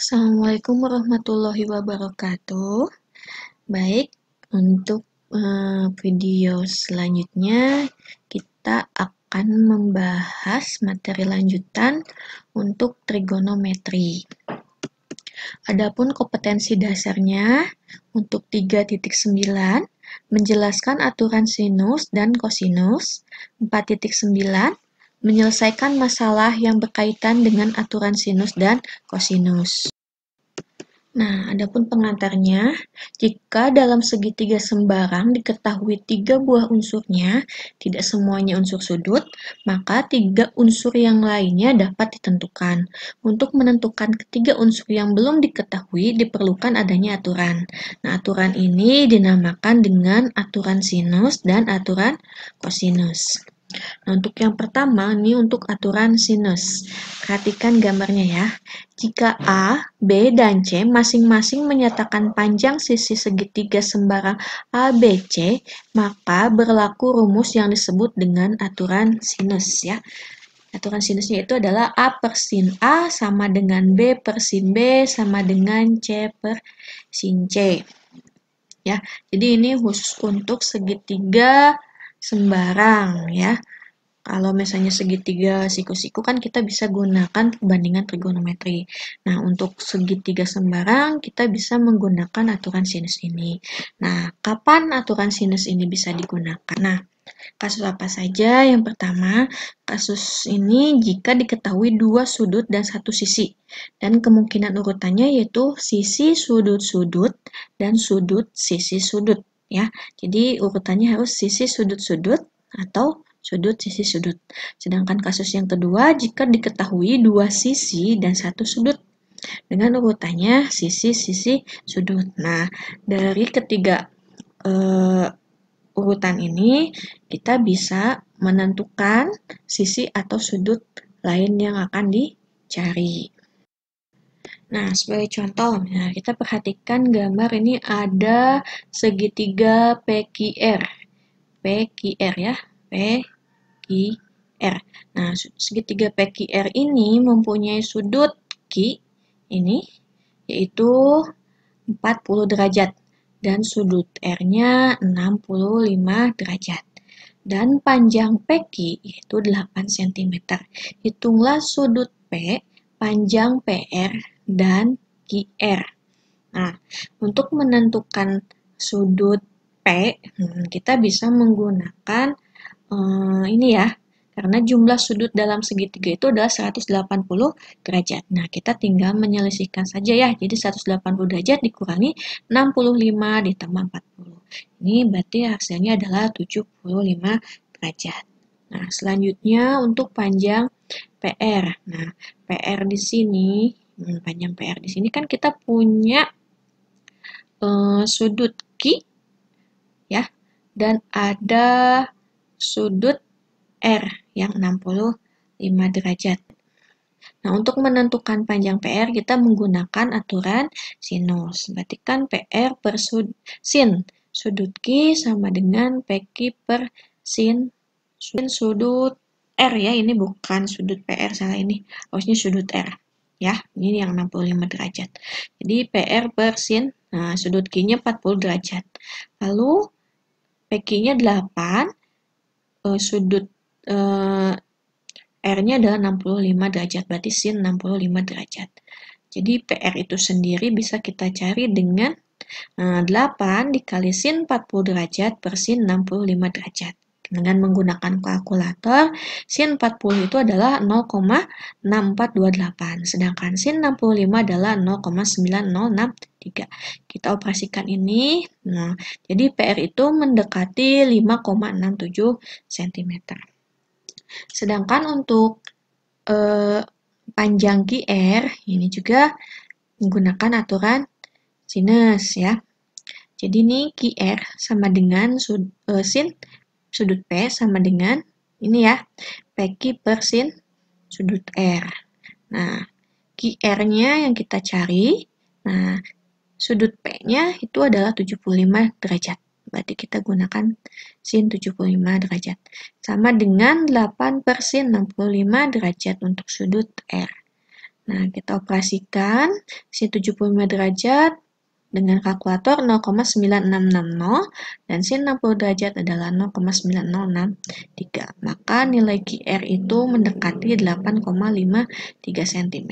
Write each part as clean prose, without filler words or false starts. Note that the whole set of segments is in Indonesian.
Assalamualaikum warahmatullahi wabarakatuh. Baik, untuk video selanjutnya kita akan membahas materi lanjutan untuk trigonometri. Adapun kompetensi dasarnya untuk 3.9 menjelaskan aturan sinus dan kosinus, 4.9 menyelesaikan masalah yang berkaitan dengan aturan sinus dan kosinus. Nah, adapun pengantarnya, jika dalam segitiga sembarang diketahui 3 buah unsurnya, tidak semuanya unsur sudut, maka 3 unsur yang lainnya dapat ditentukan. Untuk menentukan ketiga unsur yang belum diketahui, diperlukan adanya aturan. Nah, aturan ini dinamakan dengan aturan sinus dan aturan kosinus. Nah, untuk yang pertama, ini untuk aturan sinus. Perhatikan gambarnya ya. Jika A, B, dan C masing-masing menyatakan panjang sisi segitiga sembarang ABC, maka berlaku rumus yang disebut dengan aturan sinus ya. Aturan sinusnya itu adalah A per sin A sama dengan B per sin B sama dengan C per sin C. Ya, jadi ini khusus untuk segitiga sembarang ya. Kalau misalnya segitiga siku-siku kan kita bisa gunakan perbandingan trigonometri. Nah, untuk segitiga sembarang kita bisa menggunakan aturan sinus ini. Nah, kapan aturan sinus ini bisa digunakan? Nah, kasus apa saja? Yang pertama, kasus ini jika diketahui 2 sudut dan 1 sisi. Dan kemungkinan urutannya yaitu sisi sudut-sudut dan sudut sisi sudut ya. Jadi urutannya harus sisi sudut-sudut atau sudut sisi sudut. Sedangkan kasus yang kedua, jika diketahui 2 sisi dan 1 sudut. Dengan urutannya sisi-sisi sudut. Nah, dari ketiga urutan ini, kita bisa menentukan sisi atau sudut lain yang akan dicari. Nah, sebagai contoh, nah kita perhatikan gambar ini ada segitiga PQR. PQR ya, PQR. Nah, segitiga PQR ini mempunyai sudut Q ini yaitu 40 derajat dan sudut R-nya 65 derajat. Dan panjang PQ yaitu 8 cm. Hitunglah sudut P, panjang PR, dan QR. Nah, untuk menentukan sudut P, kita bisa menggunakan ini ya, karena jumlah sudut dalam segitiga itu adalah 180 derajat. Nah, kita tinggal menyelesaikan saja ya. Jadi 180 derajat dikurangi 65 ditambah 40. Ini berarti hasilnya adalah 75 derajat. Nah, selanjutnya untuk panjang PR. Nah, PR di sini, panjang PR di sini kan kita punya sudut Q ya, dan ada sudut R yang 65 derajat. Nah, untuk menentukan panjang PR, kita menggunakan aturan sinus. Berarti kan PR per sin sudut Q sama dengan PQ per sin sudut R ya. Ini bukan sudut PR, salah ini. Harusnya sudut R. Ya, ini yang 65 derajat. Jadi PR per sin, nah sudut Q-nya 40 derajat. Lalu PQ-nya 8, sudut R-nya adalah 65 derajat, berarti sin 65 derajat. Jadi PR itu sendiri bisa kita cari dengan 8 dikali sin 40 derajat per sin 65 derajat. Dengan menggunakan kalkulator, sin 40 itu adalah 0,6428, sedangkan sin 65 adalah 0,9063. Kita operasikan ini, nah, jadi PR itu mendekati 5,67 cm. Sedangkan untuk panjang QR, ini juga menggunakan aturan sinus ya. Jadi ini QR sama dengan sin sudut P sama dengan ini ya, PQ per sin sudut R. Nah, QR-nya yang kita cari, nah sudut P-nya itu adalah 75 derajat. Berarti kita gunakan sin 75 derajat. Sama dengan 8 per sin 65 derajat untuk sudut R. Nah, kita operasikan sin 75 derajat dengan kalkulator 0,9660 dan sin 60 derajat adalah 0,9063. Maka nilai QR itu mendekati 8,53 cm.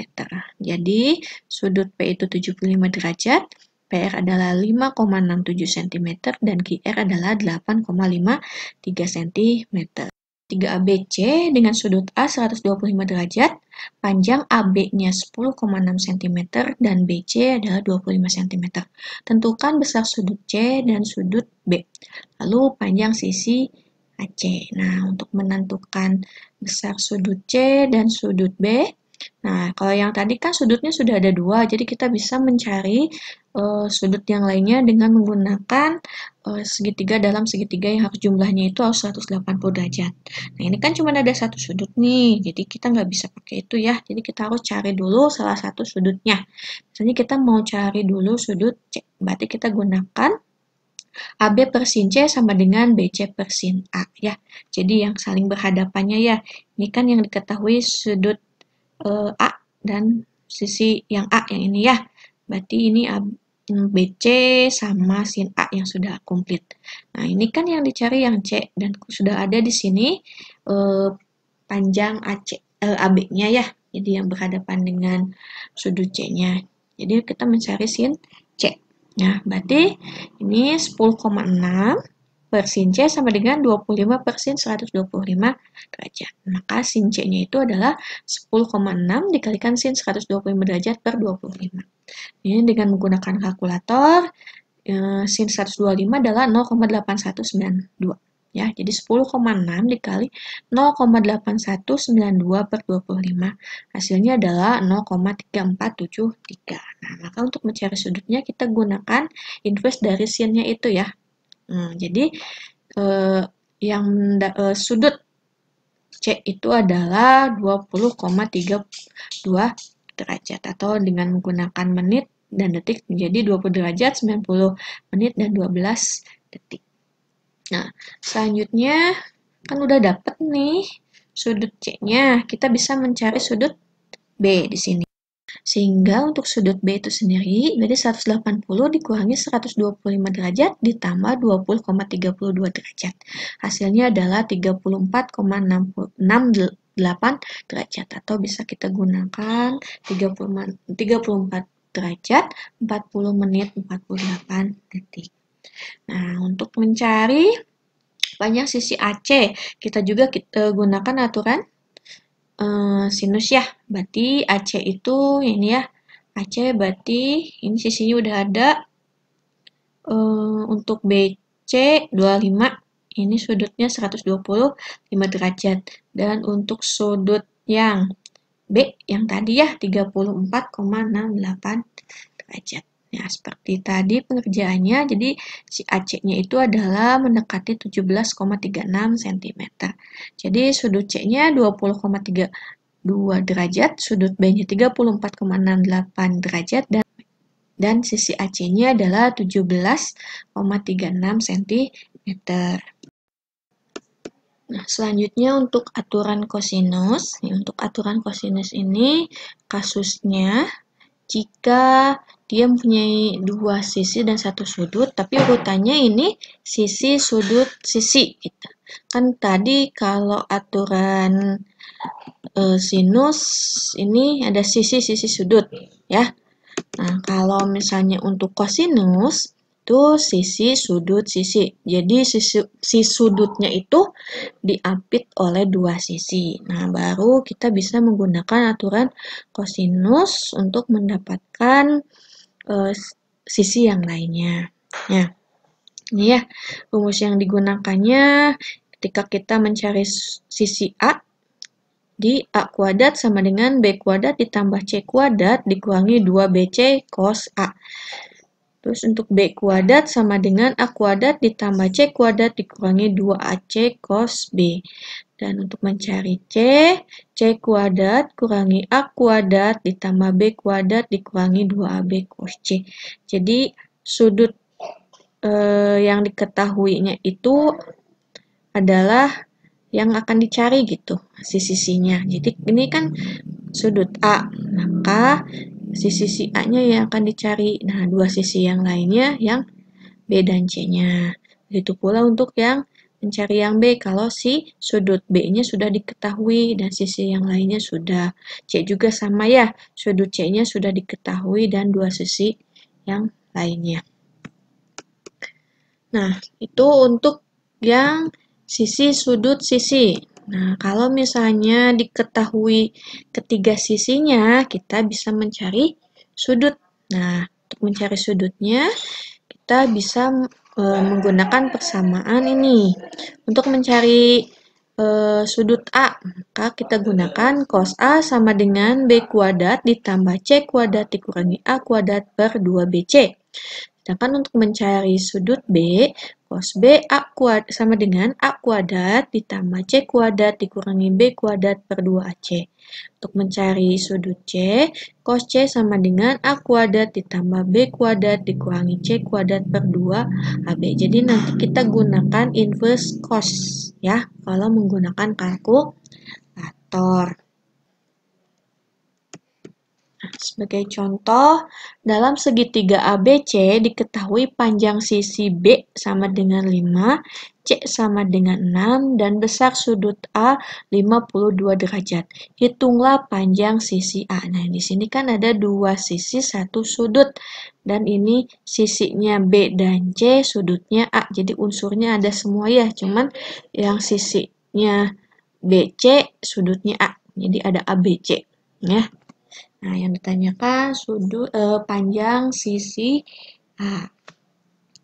Jadi, sudut P itu 75 derajat, PR adalah 5,67 cm, dan QR adalah 8,53 cm. 3ABC dengan sudut A 125 derajat, panjang AB-nya 10,6 cm, dan BC adalah 25 cm. Tentukan besar sudut C dan sudut B, lalu panjang sisi AC. Nah, untuk menentukan besar sudut C dan sudut B, nah kalau yang tadi kan sudutnya sudah ada dua, jadi kita bisa mencari sudut yang lainnya dengan menggunakan segitiga dalam segitiga yang harus jumlahnya itu harus 180 derajat. Nah, ini kan cuma ada satu sudut nih, jadi kita nggak bisa pakai itu ya. Jadi kita harus cari dulu salah satu sudutnya. Misalnya kita mau cari dulu sudut C, berarti kita gunakan AB per sin C sama dengan BC per sin A ya. Jadi yang saling berhadapannya ya. Ini kan yang diketahui sudut A dan sisi yang A yang ini ya. Berarti ini BC sama sin A yang sudah komplit. Nah, ini kan yang dicari yang C dan sudah ada di sini panjang AB-nya ya. Jadi yang berhadapan dengan sudut C-nya. Jadi kita mencari sin C. Nah, berarti ini 10,6 per sin C sama dengan 25 per sin 125 derajat. Maka sin C-nya itu adalah 10,6 dikalikan sin 125 derajat per 25. Ini dengan menggunakan kalkulator, sin 125 adalah 0,8192. Ya, jadi 10,6 dikali 0,8192 per 25. Hasilnya adalah 0,3473. Nah, maka untuk mencari sudutnya kita gunakan inverse dari sin-nya itu ya. Jadi sudut C itu adalah 20,32 derajat atau dengan menggunakan menit dan detik menjadi 20 derajat, 90 menit, dan 12 detik. Nah, selanjutnya kan udah dapet nih sudut C-nya, kita bisa mencari sudut B di sini. Sehingga untuk sudut B itu sendiri, dari 180 dikurangi 125 derajat ditambah 20,32 derajat. Hasilnya adalah 34,68 derajat. Atau bisa kita gunakan 34 derajat, 40 menit, 48 detik. Nah, untuk mencari panjang sisi AC, kita juga gunakan aturan sinus ya. Berarti AC itu ini ya. AC berarti ini sisinya udah ada. Untuk BC 25, ini sudutnya 125 derajat. Dan untuk sudut yang B yang tadi ya 34,68 derajat. Nah, seperti tadi pengerjaannya, jadi si AC-nya itu adalah mendekati 17,36 cm. Jadi sudut C-nya 20,32 derajat, sudut B-nya 34,68 derajat, dan sisi AC-nya adalah 17,36 cm. Nah, selanjutnya untuk aturan kosinus. Untuk aturan kosinus ini kasusnya jika dia mempunyai dua sisi dan satu sudut, tapi urutannya ini sisi, sudut, sisi. Gitu. Kan tadi kalau aturan sinus ini ada sisi, sudut. Ya. Nah, kalau misalnya untuk kosinus, itu sisi, sudut, sisi. Jadi si sudutnya itu diapit oleh dua sisi. Nah, baru kita bisa menggunakan aturan kosinus untuk mendapatkan sisi yang lainnya. Ya, ini ya rumus yang digunakannya ketika kita mencari sisi A, di A kuadrat sama dengan B kuadrat ditambah C kuadrat dikurangi 2BC cos A. Terus untuk B kuadrat sama dengan A kuadrat ditambah C kuadrat dikurangi 2AC cos B. Dan untuk mencari C kuadrat kurangi A kuadrat ditambah B kuadrat dikurangi 2AB cos C. Jadi sudut yang diketahuinya itu adalah yang akan dicari gitu, sisi-sisinya. Jadi ini kan sudut A, maka sisi A-nya yang akan dicari. Nah, dua sisi yang lainnya yang B dan C-nya. Begitu pula untuk yang mencari yang B, kalau si sudut B-nya sudah diketahui dan sisi yang lainnya sudah. C juga sama ya, sudut C-nya sudah diketahui dan dua sisi yang lainnya. Nah, itu untuk yang sisi sudut sisi. Nah, kalau misalnya diketahui ketiga sisinya, kita bisa mencari sudut. Nah, untuk mencari sudutnya, kita bisa menggunakan persamaan ini. Untuk mencari sudut A, maka kita gunakan cos A sama dengan B kuadrat ditambah C kuadrat dikurangi A kuadrat per 2BC. Sedangkan untuk mencari sudut B, cos B A kuadrat sama dengan A kuadrat ditambah C kuadrat dikurangi B kuadrat per 2AC. Untuk mencari sudut C, cos C sama dengan A kuadrat ditambah B kuadrat dikurangi C kuadrat per 2AB. Jadi nanti kita gunakan inverse cos ya, kalau menggunakan kalkulator. Sebagai contoh, dalam segitiga ABC diketahui panjang sisi B sama dengan 5, C sama dengan 6, dan besar sudut A 52 derajat. Hitunglah panjang sisi A. Nah, di sini kan ada dua sisi, satu sudut. Dan ini sisinya B dan C, sudutnya A. Jadi unsurnya ada semua ya, cuman yang sisinya BC, sudutnya A. Jadi ada ABC. Ya. Nah, yang ditanyakan panjang sisi A.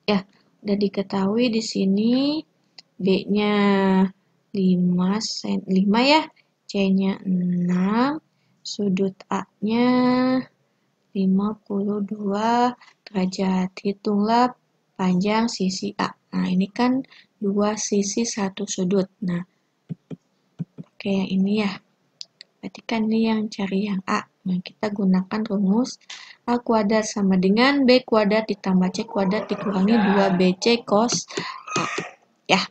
Ya, udah diketahui di sini B-nya 5 ya, C-nya 6, sudut A-nya 52 derajat. Hitunglah panjang sisi A. Nah, ini kan dua sisi satu sudut. Nah, pakai yang ini ya. Berarti kan ini yang cari yang A. Nah, kita gunakan rumus A kuadrat sama dengan B kuadrat ditambah C kuadrat dikurangi 2BC cos A. Ya.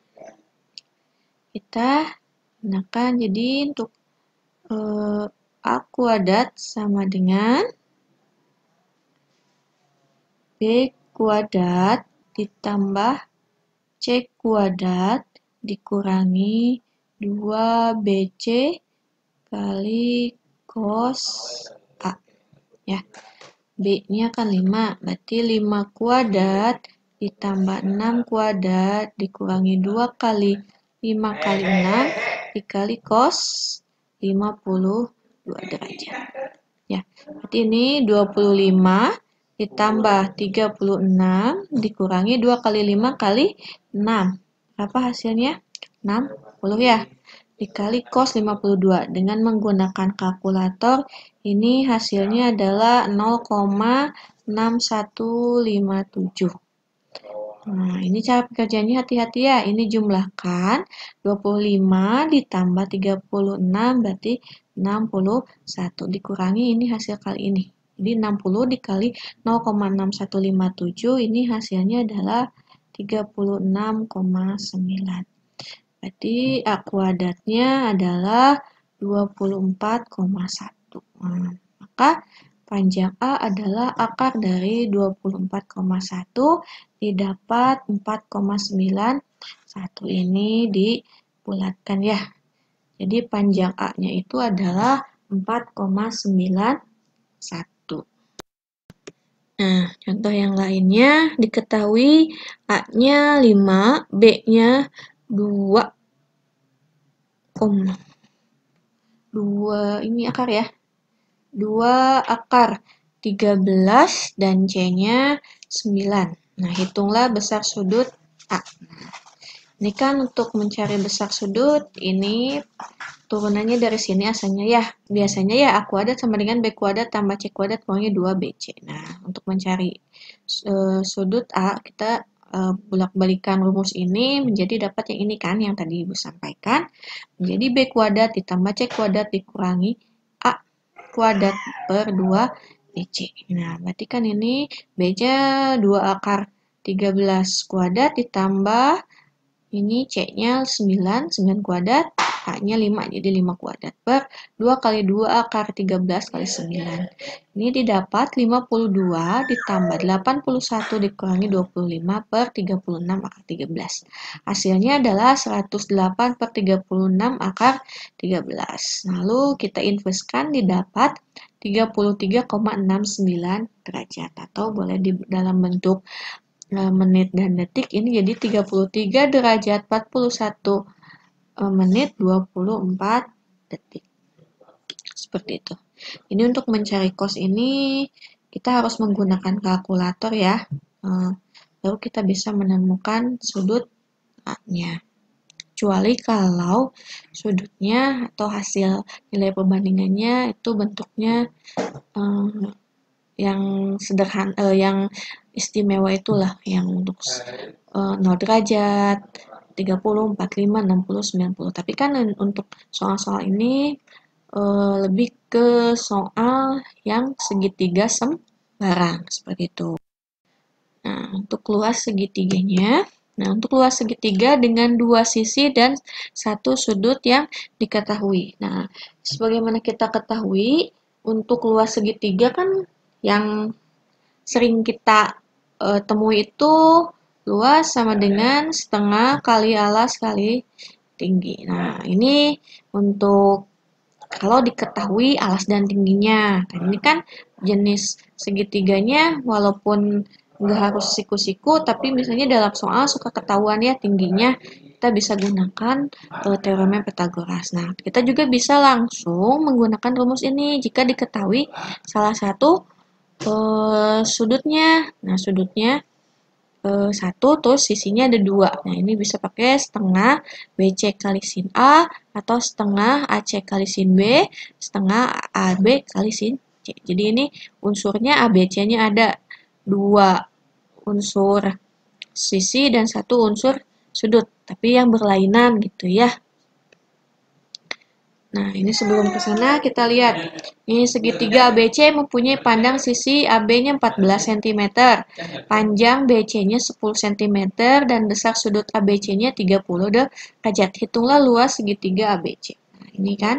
Kita gunakan jadi untuk A kuadrat sama dengan B kuadrat ditambah C kuadrat dikurangi 2BC kali cos A. Ya. B-nya kan 5, berarti 5 kuadrat ditambah 6 kuadrat dikurangi 2 kali 5 kali 6 dikali cos 52 derajat. Ya, berarti ini 25 ditambah 36 dikurangi 2 kali 5 kali 6. Berapa hasilnya? 60 ya. Dikali cos 52. Dengan menggunakan kalkulator, ini hasilnya adalah 0,6157. Nah, ini cara pekerjaannya hati-hati ya. Ini jumlahkan 25 ditambah 36 berarti 61. Dikurangi ini hasil kali ini. Jadi 60 dikali 0,6157 ini hasilnya adalah 36,9. Berarti A kuadratnya adalah 24,1. Nah, maka panjang A adalah akar dari 24,1 didapat 4,91. Ini dibulatkan ya. Jadi panjang A-nya itu adalah 4,91. Nah, contoh yang lainnya diketahui A-nya 5, B-nya 2, 2 ini akar ya. 2 akar 13 dan C-nya 9. Nah, hitunglah besar sudut A. Nah, ini kan untuk mencari besar sudut, ini turunannya dari sini asalnya ya. Biasanya ya A kuadrat sama dengan B kuadrat tambah C kuadrat kurangi 2BC. Nah, untuk mencari sudut A, kita bolak-balikan rumus ini menjadi dapat yang ini kan, yang tadi Ibu sampaikan. Menjadi B kuadrat ditambah C kuadrat dikurangi A kuadrat per 2BC. Nah, berarti kan ini B-nya 2 akar 13 kuadrat ditambah Ini C-nya 9 kuadrat, A-nya 5, jadi 5 kuadrat per 2 kali 2 akar 13 kali 9. Ini didapat 52 ditambah 81 dikurangi 25 per 36 akar 13. Hasilnya adalah 108 per 36 akar 13. Lalu kita inverskan didapat 33,69 derajat, atau boleh di dalam bentuk menit dan detik, ini jadi 33 derajat 41 menit 24 detik. Seperti itu. Ini untuk mencari cos ini kita harus menggunakan kalkulator ya. Lalu kita bisa menemukan sudut A-nya. Kecuali kalau sudutnya atau hasil nilai perbandingannya itu bentuknya yang sederhana, yang istimewa itulah, yang untuk 0 derajat, 30, 45, 60, 90. Tapi kan untuk soal-soal ini lebih ke soal yang segitiga sembarang, seperti itu. Nah, untuk luas segitiganya, untuk luas segitiga dengan 2 sisi dan 1 sudut yang diketahui. Nah, sebagaimana kita ketahui, untuk luas segitiga kan yang sering kita temui itu luas sama dengan setengah kali alas kali tinggi. Nah, ini untuk kalau diketahui alas dan tingginya. Nah, ini kan jenis segitiganya walaupun nggak harus siku-siku, tapi misalnya dalam soal suka ketahuan ya tingginya, kita bisa gunakan teorema Pythagoras. Nah, kita juga bisa langsung menggunakan rumus ini jika diketahui salah satu sudutnya. Nah, sudutnya 1, terus sisinya ada 2. Nah, ini bisa pakai setengah BC kali sin A, atau setengah AC kali sin B, setengah AB kali sin C. Jadi ini unsurnya ABC-nya ada 2 unsur sisi dan 1 unsur sudut, tapi yang berlainan gitu ya. Nah, ini sebelum ke sana kita lihat. Ini segitiga ABC mempunyai pandang sisi AB-nya 14 cm, panjang BC-nya 10 cm, dan besar sudut ABC-nya 30 derajat. Hitunglah luas segitiga ABC. Nah, ini kan.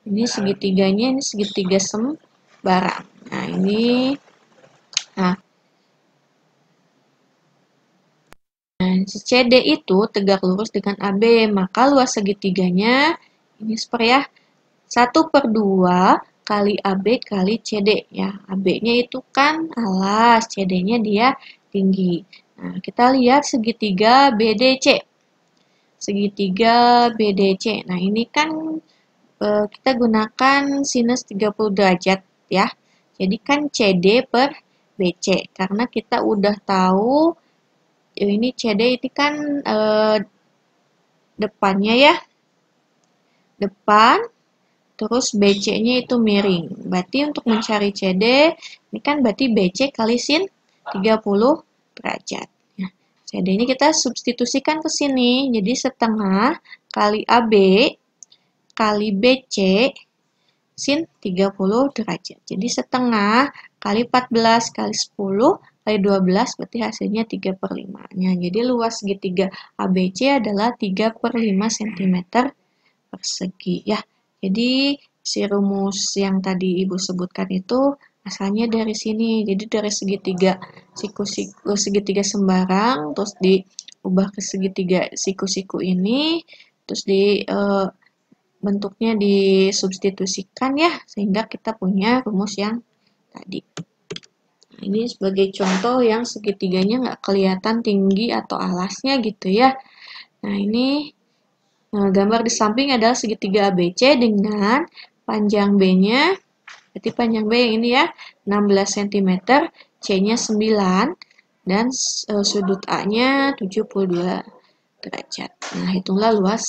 Ini segitiganya, ini segitiga sembarang. Nah, ini. Nah, si CD itu tegak lurus dengan AB, maka luas segitiganya, ini super ya, 1/2 kali AB kali CD ya. AB-nya itu kan alas, CD-nya dia tinggi. Nah, kita lihat segitiga BDC. Segitiga BDC. Nah, ini kan kita gunakan sinus 30 derajat ya. Jadi kan CD per BC. Karena kita udah tahu ini CD ini kan depannya ya. Depan. Terus BC-nya itu miring. Berarti untuk mencari CD, ini kan berarti BC kali sin 30 derajat. Nah, CD-nya kita substitusikan ke sini. Jadi setengah kali AB kali BC sin 30 derajat. Jadi setengah kali 14 kali 10 kali 12 berarti hasilnya 3/5-nya. Jadi luas segitiga ABC adalah 3/5 cm persegi ya. Jadi si rumus yang tadi Ibu sebutkan itu asalnya dari sini. Jadi dari segitiga segitiga sembarang terus diubah ke segitiga siku-siku ini, terus bentuknya disubstitusikan ya, sehingga kita punya rumus yang tadi. Nah, ini sebagai contoh yang segitiganya nggak kelihatan tinggi atau alasnya gitu ya. Nah, ini gambar di samping adalah segitiga ABC dengan panjang B-nya, berarti panjang B yang ini ya, 16 cm, C-nya 9, dan sudut A-nya 72 derajat. Nah, hitunglah luas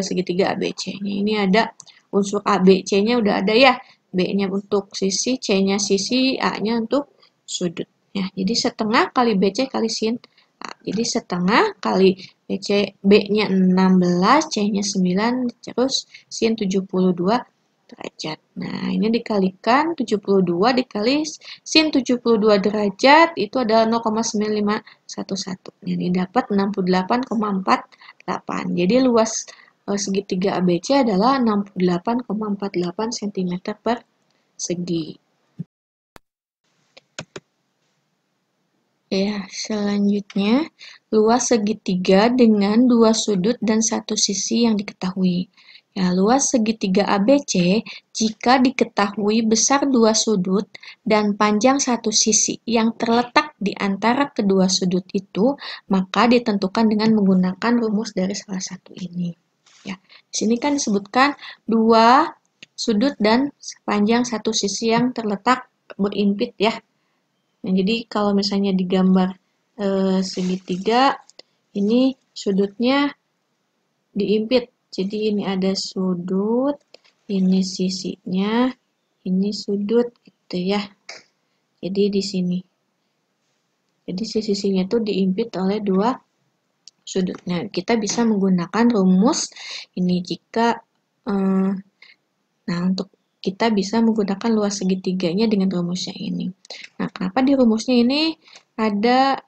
segitiga ABC-nya. Ini ada unsur ABC-nya udah ada ya, B-nya untuk sisi, C-nya sisi, A-nya untuk sudut. Ya, jadi setengah kali BC kali sin A. Jadi setengah kali BC, B-nya 16, C-nya 9, terus sin 72 derajat. Nah, ini dikalikan 72 dikali sin 72 derajat itu adalah 0,9511. Jadi dapat 68,48. Jadi luas segitiga ABC adalah 68,48 cm per segi. Ya, selanjutnya luas segitiga dengan dua sudut dan satu sisi yang diketahui. Ya, luas segitiga ABC jika diketahui besar dua sudut dan panjang satu sisi yang terletak di antara kedua sudut itu, maka ditentukan dengan menggunakan rumus dari salah satu ini. Ya, di sini kan disebutkan dua sudut dan panjang satu sisi yang terletak berimpit ya. Nah, jadi kalau misalnya digambar segitiga, ini sudutnya diimpit. Jadi ini ada sudut, ini sisinya, ini sudut gitu ya. Jadi di sini. Jadi sisinya itu diimpit oleh dua sudut. Nah, kita bisa menggunakan rumus ini jika nah untuk kita bisa menggunakan luas segitiganya dengan rumusnya ini. Nah, kenapa di rumusnya ini ada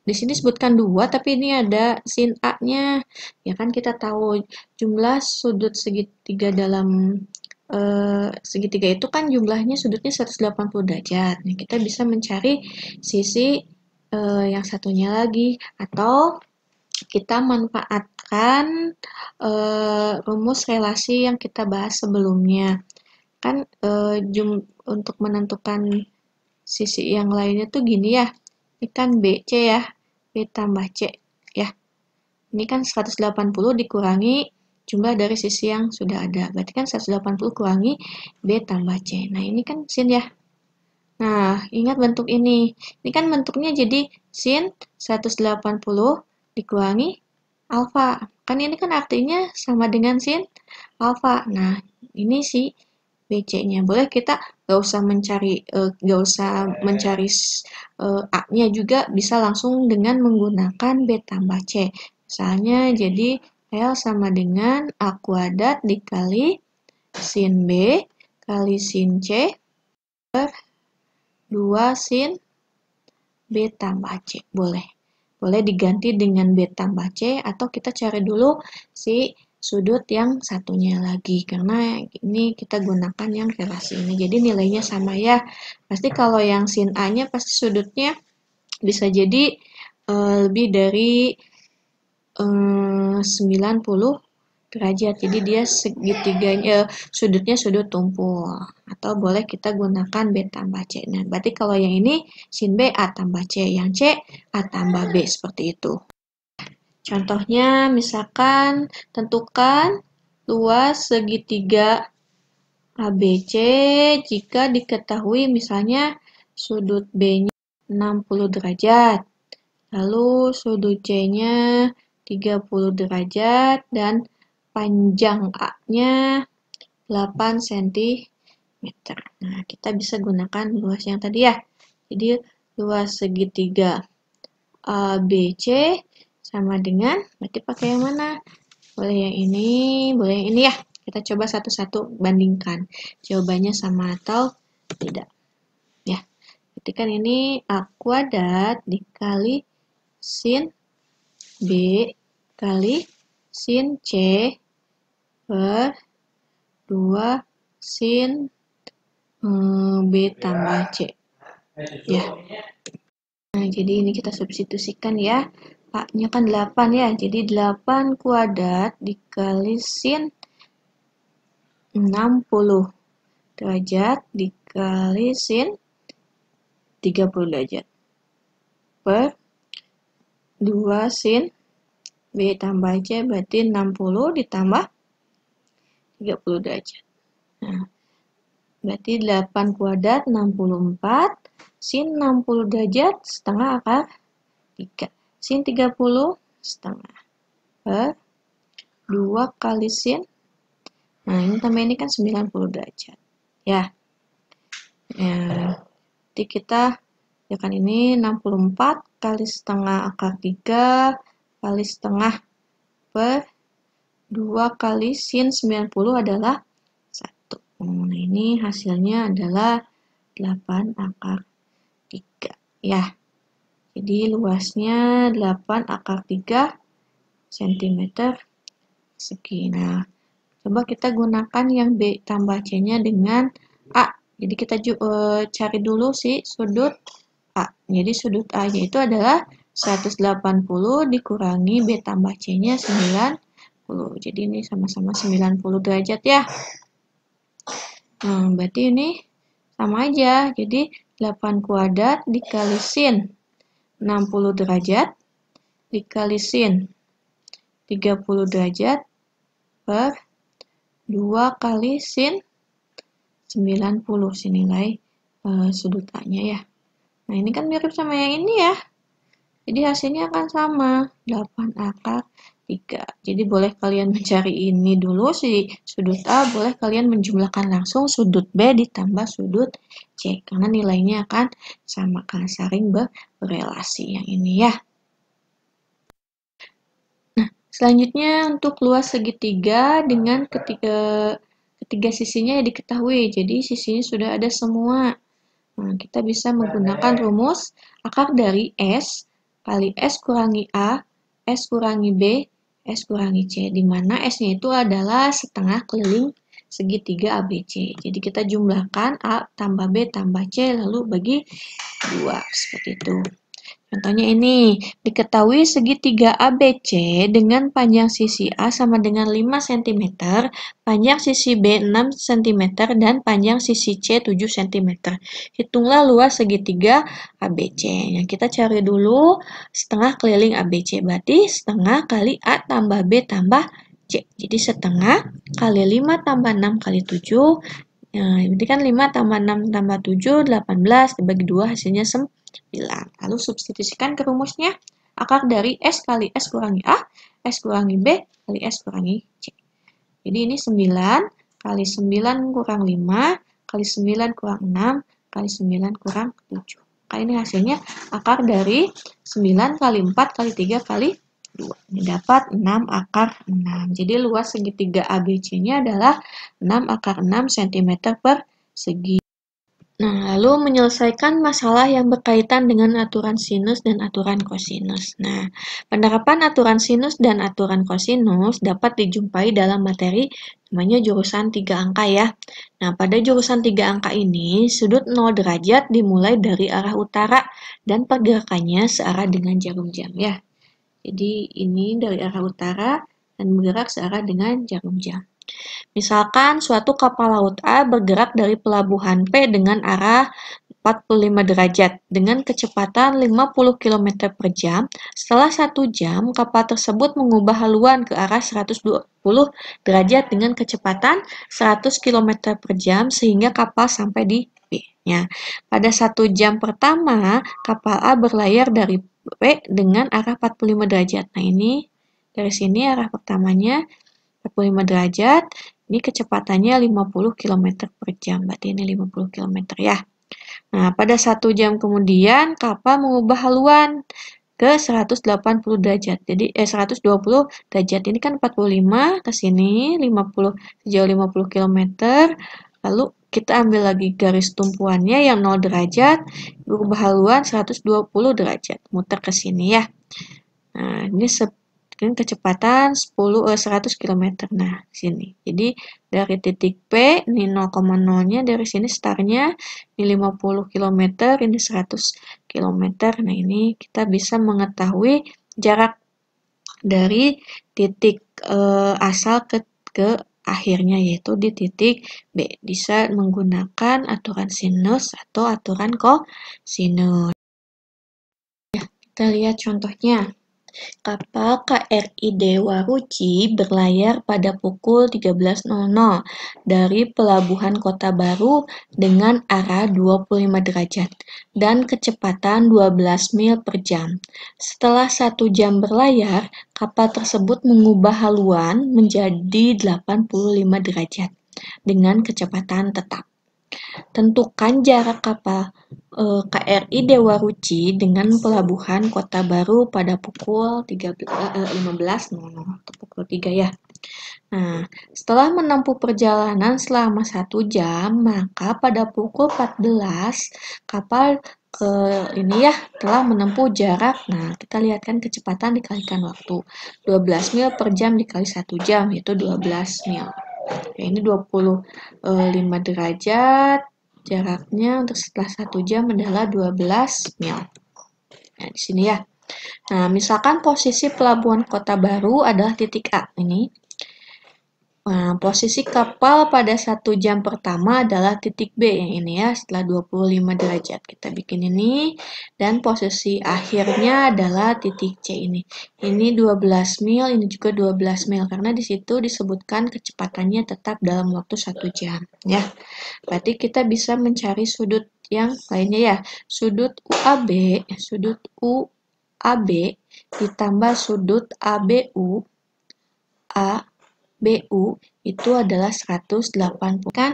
di sini sebutkan 2, tapi ini ada sin A-nya. Ya kan kita tahu jumlah sudut segitiga dalam segitiga itu kan jumlahnya sudutnya 180 derajat. Nah, kita bisa mencari sisi yang satunya lagi atau kita manfaatkan rumus relasi yang kita bahas sebelumnya. Kan untuk menentukan sisi yang lainnya tuh gini ya. Ini kan BC ya. B tambah C ya. Ini kan 180 dikurangi jumlah dari sisi yang sudah ada. Berarti kan 180 kurangi B tambah C. Nah, ini kan sin ya. Nah, ingat bentuk ini. Ini kan bentuknya jadi sin 180 dikurangi alfa. Kan ini kan artinya sama dengan sin alfa. Nah, ini sih BC-nya. Boleh kita nggak usah mencari A-nya juga, bisa langsung dengan menggunakan B tambah C. Misalnya jadi L sama dengan A kuadrat dikali sin B kali sin C per 2 sin B tambah C. Boleh. Boleh diganti dengan B tambah C atau kita cari dulu si sudut yang satunya lagi. Karena ini kita gunakan yang relasi ini. Jadi nilainya sama ya. Pasti kalau yang sin A-nya pasti sudutnya bisa jadi lebih dari 90 derajat. Jadi dia segitiganya sudutnya sudut tumpul. Atau boleh kita gunakan B tambah C. Nah, berarti kalau yang ini sin B A tambah C, yang C A tambah B seperti itu. Contohnya misalkan tentukan luas segitiga ABC jika diketahui misalnya sudut B-nya 60 derajat. Lalu sudut C-nya 30 derajat dan panjang A-nya 8 cm. Nah, kita bisa gunakan luas yang tadi ya. Jadi luas segitiga ABC sama dengan, berarti pakai yang mana? Boleh yang ini, boleh yang ini ya. Kita coba satu-satu bandingkan. Jawabannya sama atau tidak. Ya, berarti kan ini A kuadrat dikali sin B kali sin C per 2 sin B tambah C. Ya. Nah, jadi ini kita substitusikan ya. A-nya kan 8 ya. Jadi 8 kuadrat dikali sin 60 derajat dikali sin 30 derajat per 2 sin B tambah C berarti 60 ditambah 30 derajat. Nah, berarti 8 kuadrat 64 sin 60 derajat setengah akar 3. Sin 30 setengah per 2 kali sin. Nah, ini tambah ini kan 90 derajat. Ya. Jadi kita ya kan ini 64 kali setengah akar 3 kali setengah per 2 kali sin 90 adalah 1. Nah, ini hasilnya adalah 8/3 ya. Jadi luasnya 8/3 cm persegi. Nah, coba kita gunakan yang B tambah C-nya dengan A. Jadi kita cari dulu si sudut A. Jadi sudut A-nya itu adalah 180 dikurangi B tambah C-nya 90. Jadi ini sama-sama 90 derajat ya. Nah, berarti ini sama aja. Jadi 8 kuadrat dikali sin 60 derajat dikali sin 30 derajat per 2 kali sin 90 nilai sudut A-nya ya. Nah, ini kan mirip sama yang ini ya. Jadi hasilnya akan sama, 8/3. Jadi boleh kalian mencari ini dulu si sudut A, boleh kalian menjumlahkan langsung sudut B ditambah sudut C. Karena nilainya akan sama, karena saling berrelasi yang ini ya. Nah, selanjutnya untuk luas segitiga dengan ketiga sisinya diketahui. Jadi sisinya sudah ada semua. Nah, kita bisa menggunakan rumus akar dari S kali S kurangi A, S kurangi B, S kurangi C, di mana S-nya itu adalah setengah keliling segitiga ABC. Jadi kita jumlahkan A tambah B tambah C, lalu bagi 2, seperti itu. Contohnya ini, diketahui segitiga ABC dengan panjang sisi A sama dengan 5 cm, panjang sisi B 6 cm, dan panjang sisi C 7 cm. Hitunglah luas segitiga ABC. Yang kita cari dulu setengah keliling ABC, berarti setengah kali A tambah B tambah C. Jadi setengah kali 5 tambah 6 kali 7. Nah, berarti kan 5 tambah 6 tambah 7, 18, dibagi 2 hasilnya 9. Lalu substitusikan ke rumusnya. Akar dari S kali S kurangi A, S kurangi B kali S kurangi C. Jadi ini 9 kali 9 kurang 5, kali 9 kurang 6, kali 9 kurang 7. Kali ini hasilnya akar dari 9 kali 4 kali 3 kali 2. Ini dapat 6/6. Jadi luas segitiga ABC-nya adalah 6/6 cm persegi. Nah, lalu menyelesaikan masalah yang berkaitan dengan aturan sinus dan aturan kosinus. Nah, penerapan aturan sinus dan aturan kosinus dapat dijumpai dalam materi namanya jurusan 3 angka ya. Nah, pada jurusan 3 angka ini, sudut 0 derajat dimulai dari arah utara dan pergerakannya searah dengan jarum jam ya. Jadi ini dari arah utara dan bergerak searah dengan jarum jam. Misalkan suatu kapal laut A bergerak dari pelabuhan P dengan arah 45 derajat dengan kecepatan 50 km per jam. Setelah 1 jam, kapal tersebut mengubah haluan ke arah 120 derajat dengan kecepatan 100 km per jam sehingga kapal sampai di P. Ya. Pada 1 jam pertama, kapal A berlayar dari P dengan arah 45 derajat. Nah, ini dari sini arah pertamanya 45 derajat, ini kecepatannya 50 km per jam, berarti ini 50 km ya. Nah, pada 1 jam kemudian kapal mengubah haluan ke 180 derajat. Jadi 120 derajat ini kan 45 ke sini 50 sejauh 50 km. Lalu kita ambil lagi garis tumpuannya yang 0 derajat, berubah haluan 120 derajat, muter ke sini ya. Nah, ini dengan kecepatan 100 km. Nah, sini. Jadi dari titik P ini 0,0-nya dari sini startnya ini 50 km, ini 100 km. Nah, ini kita bisa mengetahui jarak dari titik asal ke akhirnya yaitu di titik B. Bisa menggunakan aturan sinus atau aturan kosinus. Ya, kita lihat contohnya. Kapal KRI Dewa Ruci berlayar pada pukul 13.00 dari pelabuhan Kota Baru dengan arah 25 derajat dan kecepatan 12 mil per jam. Setelah 1 jam berlayar, kapal tersebut mengubah haluan menjadi 85 derajat dengan kecepatan tetap. Tentukan jarak kapal KRI Dewa Ruci dengan pelabuhan Kota Baru pada pukul 15.00 atau pukul 3 ya. Nah, setelah menempuh perjalanan selama 1 jam, maka pada pukul 14 kapal ini ya telah menempuh jarak. Nah, kita lihat kan kecepatan dikalikan waktu. 12 mil per jam dikali 1 jam, yaitu 12 mil. Ya, ini 25 derajat. Jaraknya untuk setelah 1 jam adalah 12 mil. Nah, di sini ya. Nah, misalkan posisi pelabuhan Kota Baru adalah titik A ini. Nah, posisi kapal pada 1 jam pertama adalah titik B yang ini ya, setelah 25 derajat. Kita bikin ini, dan posisi akhirnya adalah titik C ini. Ini 12 mil, ini juga 12 mil, karena di situ disebutkan kecepatannya tetap dalam waktu 1 jam. Ya, berarti kita bisa mencari sudut yang lainnya ya. Sudut UAB ditambah sudut ABU, BU itu adalah 180 kan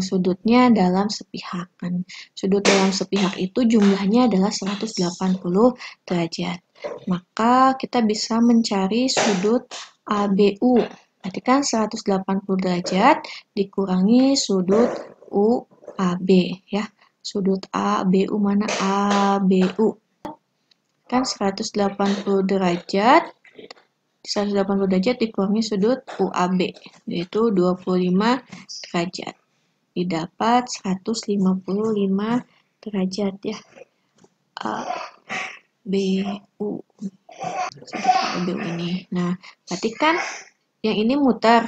sudutnya dalam sepihak kan. Sudut dalam sepihak itu jumlahnya adalah 180 derajat. Maka kita bisa mencari sudut ABU. Berarti kan 180 derajat dikurangi sudut UAB ya. Sudut ABU mana? ABU. Kan 180 derajat 180 derajat dikurangi sudut UAB, yaitu 25 derajat. Didapat 155 derajat ya. ABU. Sudut ABU ini. Nah, berarti kan yang ini muter.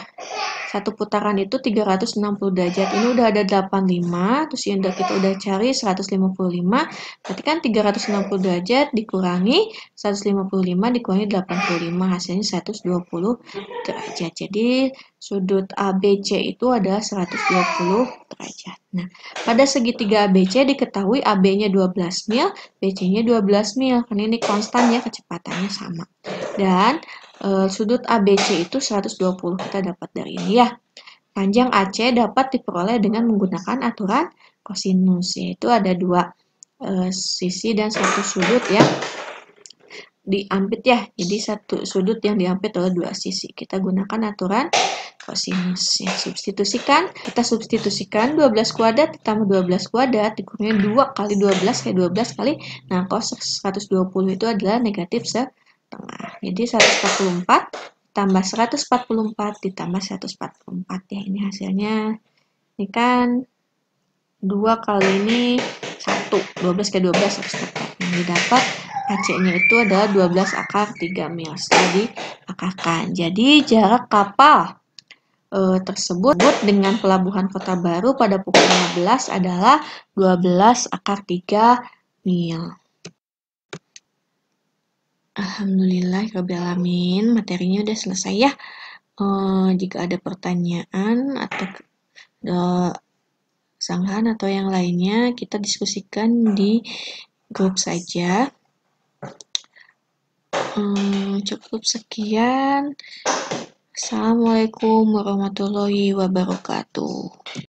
Satu putaran itu 360 derajat. Ini udah ada 85, terus yang kita udah cari 155. Berarti kan 360 derajat dikurangi 155 dikurangi 85, hasilnya 120 derajat. Jadi sudut ABC itu adalah 120 derajat. Nah, pada segitiga ABC diketahui AB-nya 12 mil, BC-nya 12 mil. Karena ini konstan ya, kecepatannya sama. Dan sudut ABC itu 120 kita dapat dari ini ya. Panjang AC dapat diperoleh dengan menggunakan aturan kosinus, yaitu ada 2 sisi dan 1 sudut yang diampit ya. Jadi satu sudut yang diampit oleh 2 sisi. Kita gunakan aturan kosinus ya. Kita substitusikan 12 kuadrat ditambah 12 kuadrat dikurangi 2 kali 12 kayak 12 kali. Nah, cos 120 itu adalah negatif setengah. Jadi 144 tambah 144 ditambah 144 ya. Ini hasilnya. Ini kan 2 kali ini 1. 12 kali 12 144. Yang didapat AC-nya itu adalah 12 akar 3 mil. Setelah diakarkan. Jadi jarak kapal tersebut dengan pelabuhan Kota Baru pada pukul 15 adalah 12 akar 3 mil. Alhamdulillahirrahmanirrahim, materinya udah selesai ya. Jika ada pertanyaan atau sanggahan atau yang lainnya, kita diskusikan di grup saja. Cukup sekian. Assalamualaikum warahmatullahi wabarakatuh.